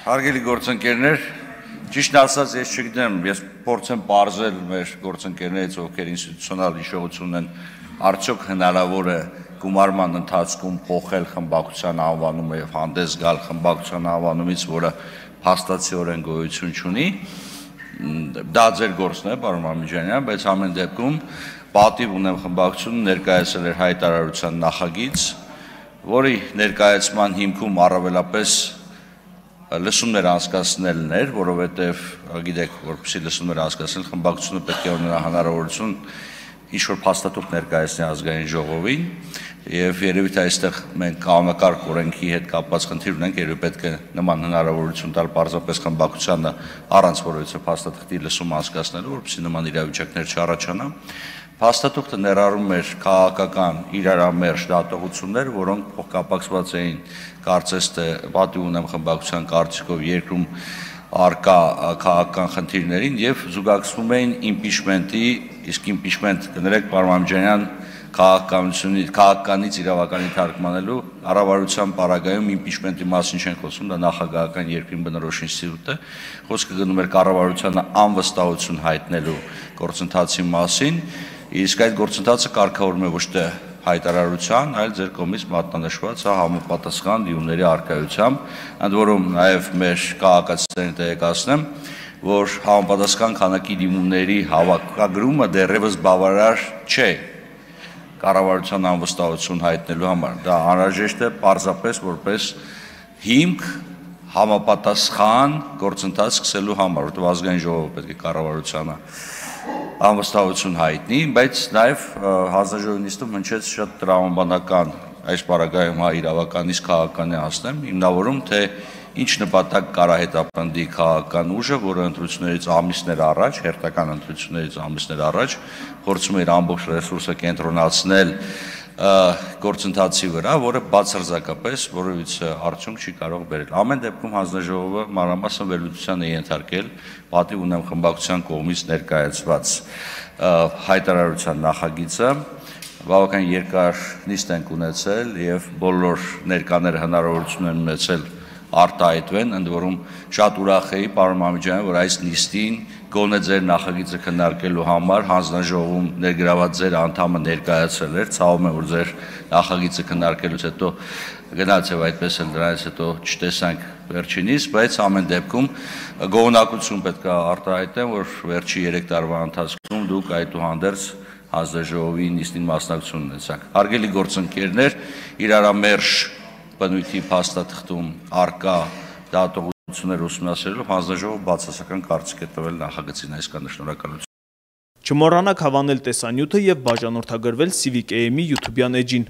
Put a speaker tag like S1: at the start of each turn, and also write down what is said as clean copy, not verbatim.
S1: Հարգելի գործընկերներ, ճիշտն ասած ես չգիտեմ, ես փորձեմ պարզել մեր գործընկերներից, ովքեր ինստիտուցիոնալ հիշողություն են, արդյոք հնարավոր է գումարման ընթացքում փոխել խմբակցության անվանումը եւ հանդես գալ խմբակցության անվանումից, որը փաստացիորեն գոյություն չունի։ Դա ձեր գործն է, պարոն Մամիջանյան, բայց ամեն դեպքում պատիվ ունեմ խմբակցությունը ներկայացել էր հայտարարության նախագիծ, որի ներկայացման հիմքում առավելապես լսումներ անցկացնելն էր, որովհետև գիտեք, որպեսզի լսումներ անցկացնել, խմբակցությունը պետք է ունենա հնարավորություն ինչ-որ փաստաթուղթ ներկայացնել ազգային ժողովին, եւ երևի թե այստեղ մենք կանոնակարգ օրենքի հետ կապված խնդիր ունենք, երևի պետք է նման հնարավորություն տալ պարզապես խմբակցությանը առանց որևիցե փաստաթղթի լսում անցկացնելու, որպեսզի նման իրավիճակներ չառաջանա։ Փաստաթուղթը ներառում էր քաղաքական իրարամերժ դատողություններ, որոնք փոխկապակցված էին կարծես թե պատիվ ունեմ խմբակցության կարծիքով երկրում արկա քաղաքական խնդիրներին եւ զուգակցվում էին իմպիչմենտի, իսկ իմպիչմենտ կներեք պարոն Մամիջանյան քաղաքականից իրավականի թարգմանելու կառավարության պարագայում իմպիչմենտի մասին չեն խոսում, դա նախագահական երկրին բնորոշ ինստիտուտ է, խոսքը գնում էր կառավարությանը անվստահություն հայտնելու գործընթացի մասին, իսկ այդ գործընթացը կարգավորվում է ոչ թե հայտարարության, այլ ձեր կողմից մատնանշված համապատասխան դիմումների առկայությամբ, ընդ որում նաև մեր քաղաքացիներին տեղեկացնեմ, որ համապատասխան քանակի դիմումների հավաքագրումը դեռևս բավարար չէ կառավարության անվստահություն հայտնելու համար։ Դա անհրաժեշտ է պարզապես որպես հիմք համապատասխան գործընթաց սկսելու համար, որտեղ ազգային ժողովը պետք է կառավարությանը անվստահություն հայտնի, բայց նաև հանձնաժողովի նիստում հնչեց շատ տրամաբանական այս պարագայում իրավականից քաղաքանի անցնեմ, հիմնավորում թե ինչ նպատակ կարա հետապնդի քաղաքական ուժը, որը ընտրություններից ամիսներ առաջ, հերթական ընտրություններից ամիսներ առաջ փորձում էր ամբողջ ռեսուրսը կենտրոնացնել գործընթացի վրա, որը բացարձակապես որևիցե արդյունք չի կարող բերել։ Ամեն դեպքում հանձնաժողովը մանրամասն վերլուծության է ենթարկել պատիվ ունեմ խմբակցության կողմից ներկայացված հայտարարության նախագիծը, բավական երկար նիստ ենք ունեցել եւ բոլոր ներկաները հնարավորություն են ունեցել արտահայտվեն, ընդ որում շատ ուրախ էի պարոն Մամիջանյան, որ այս նիստին գոնե ձեր նախագիծը քննարկելու համար հանձնաժողովում ներգրաված ձեր անդամը ներկայացել էր, ցավում եմ, որ ձեր նախագիծը քննարկելուց հետո գնացել այդպես էլ դրանից հետո չտեսանք վերջինիս, բայց ամեն դեպքում գոհունակություն պետք է արտահայտեմ, որ վերջի 3 տարվա ընթացքում դուք այդուհանդերձ հանձնաժողովի նիստին մասնակցություն ունեցաք։ Հարգելի գործընկերներ, իրարամերժ բնույթի փաստաթղթում արկա դատողություններ ուսումնասիրելով հանձնաժողովը բացասական կարծիք է տվել նախագծին, այսքանը շնորհակալություն։
S2: Չմոռանաք հավանել տեսանյութը եւ բաժանորդագրվել Civic AM-ի YouTube-յան էջին։